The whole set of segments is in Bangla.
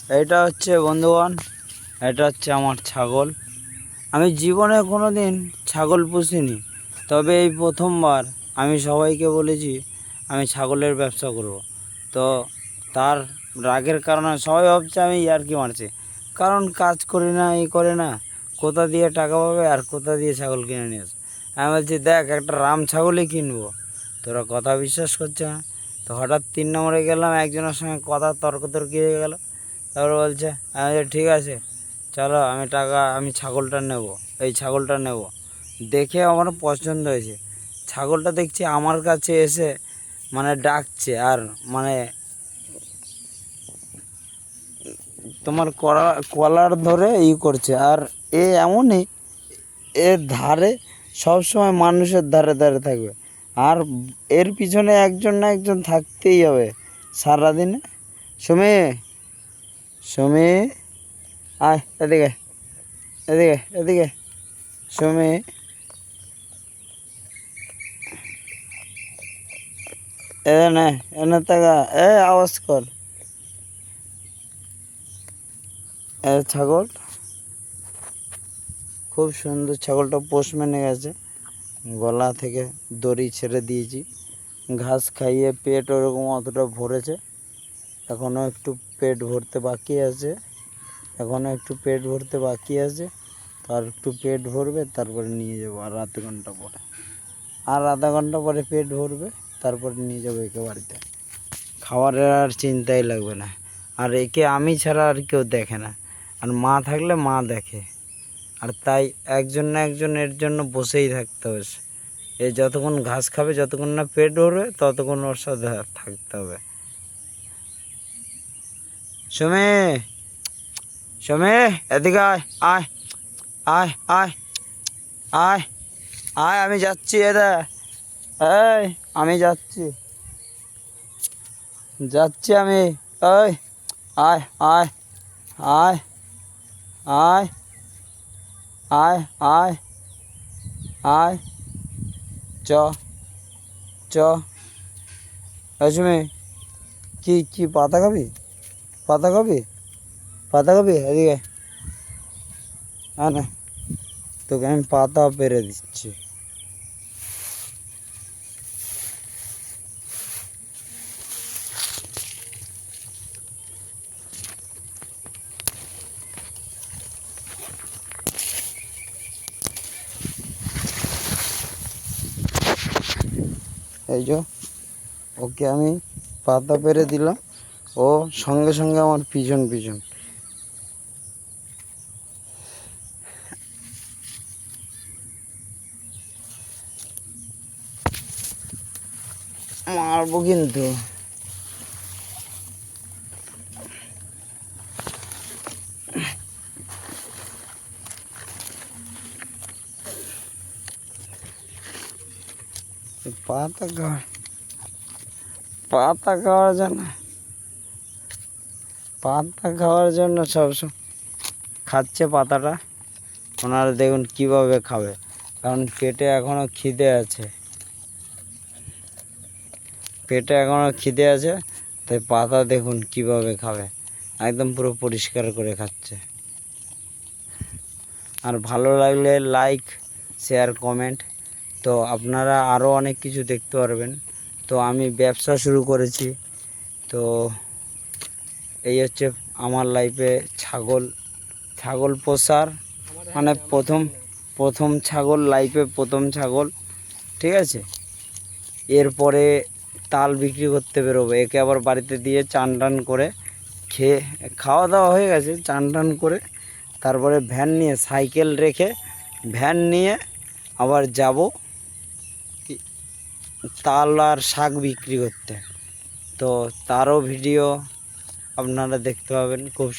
এটা হচ্ছে বন্ধুগণ, এটা হচ্ছে আমার ছাগল। আমি জীবনে কোনো দিন ছাগল পুষিনি, তবে এই প্রথমবার আমি সবাইকে বলেছি আমি ছাগলের ব্যবসা করব। তো তার রাগের কারণে সবাই ভাবছে আমি ইয়ার্কি মারছি, কারণ কাজ করি না, এই করে না, কোথা দিয়ে টাকা পাবে আর কোথা দিয়ে ছাগল কিনে নিয়ে আসবে। আমি বলছি দেখ একটা রাম ছাগলই কিনবো, তোরা কথা বিশ্বাস করছে না। তো হঠাৎ 3 নম্বরে গেলাম, একজনের সঙ্গে কথা তর্কি হয়ে গেল। তারপর বলছে আমি ঠিক আছে চলো, আমি ছাগলটা নেব, এই ছাগলটা নেব। দেখে আমার পছন্দ হয়েছে। ছাগলটা দেখছি আমার কাছে এসে মানে ডাকছে, আর মানে তোমার কলার ধরে করছে। আর এমনই এর ধারে সবসময় মানুষের ধারে ধারে থাকবে, আর এর পিছনে একজন না একজন থাকতেই হবে সারাদিনে। সুমি, সুমি আয় এদিকে, এদিকে এদিকে সুমি, এনে এনে থাকা আওয়াজ কর। ছাগল খুব সুন্দর, ছাগলটা পোষ মেনে গেছে। গলা থেকে দড়ি ছেড়ে দিয়েছি, ঘাস খাইয়ে পেট ওরকম অতটা ভরেছে। এখনও একটু পেট ভরতে বাকি আছে, তার একটু পেট ভরবে, তারপরে নিয়ে যাবো আর আধা ঘন্টা পরে পেট ভরবে, তারপরে নিয়ে যাবো একে বাড়িতে। খাবারের আর চিন্তাই লাগবে না, আর একে আমি ছাড়া আর কেউ দেখে না, আর মা থাকলে মা দেখে। আর তাই একজন না একজন এর জন্য বসেই থাকতে হবে। এ যতক্ষণ ঘাস খাবে, যতক্ষণ না পেট ভরবে, ততক্ষণ ওর সাথে থাকতে হবে। সুমি, সুমি এদিকে আয়, আয় আয় আয় আয় আয়, আমি যাচ্ছি। আমি যাচ্ছি আমি। এই আয় আয় আয় আয় আয় আয় আয়, চ চ। সুমি, কি পাতা খাবি? এদিকে না, তোকে আমি পাতা পেরে দিচ্ছি। এই যে ওকে আমি পাতা পেরে দিলাম, ও সঙ্গে সঙ্গে আমার পিছন মারবো কিন্তু। পাতা খাওয়ার জন্য সবসময় খাচ্ছে পাতাটা। ওনারা দেখুন কিভাবে খাবে, কারণ পেটে এখনও খিদে আছে, তাই পাতা দেখুন কিভাবে খাবে, একদম পুরো পরিষ্কার করে খাচ্ছে। আর ভালো লাগলে লাইক, শেয়ার, কমেন্ট। তো আপনারা আরও অনেক কিছু দেখতে পারবেন। তো আমি ব্যবসা শুরু করেছি, তো এই হচ্ছে আমার লাইফে ছাগল পোষার মানে প্রথম ছাগল, লাইফে প্রথম ছাগল, ঠিক আছে। এরপরে তাল বিক্রি করতে বেরোবো, একে আবার বাড়িতে দিয়ে চান টান করে খাওয়া দাওয়া হয়ে গেছে, চান টান করে তারপরে সাইকেল রেখে ভ্যান নিয়ে আবার যাব তাল আর শাক বিক্রি করতে। তো তারও ভিডিও আপনারা দেখতে পাবেন খুব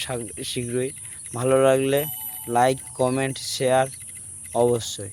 শীঘ্রই। ভালো লাগলে লাইক, কমেন্ট, শেয়ার অবশ্যই।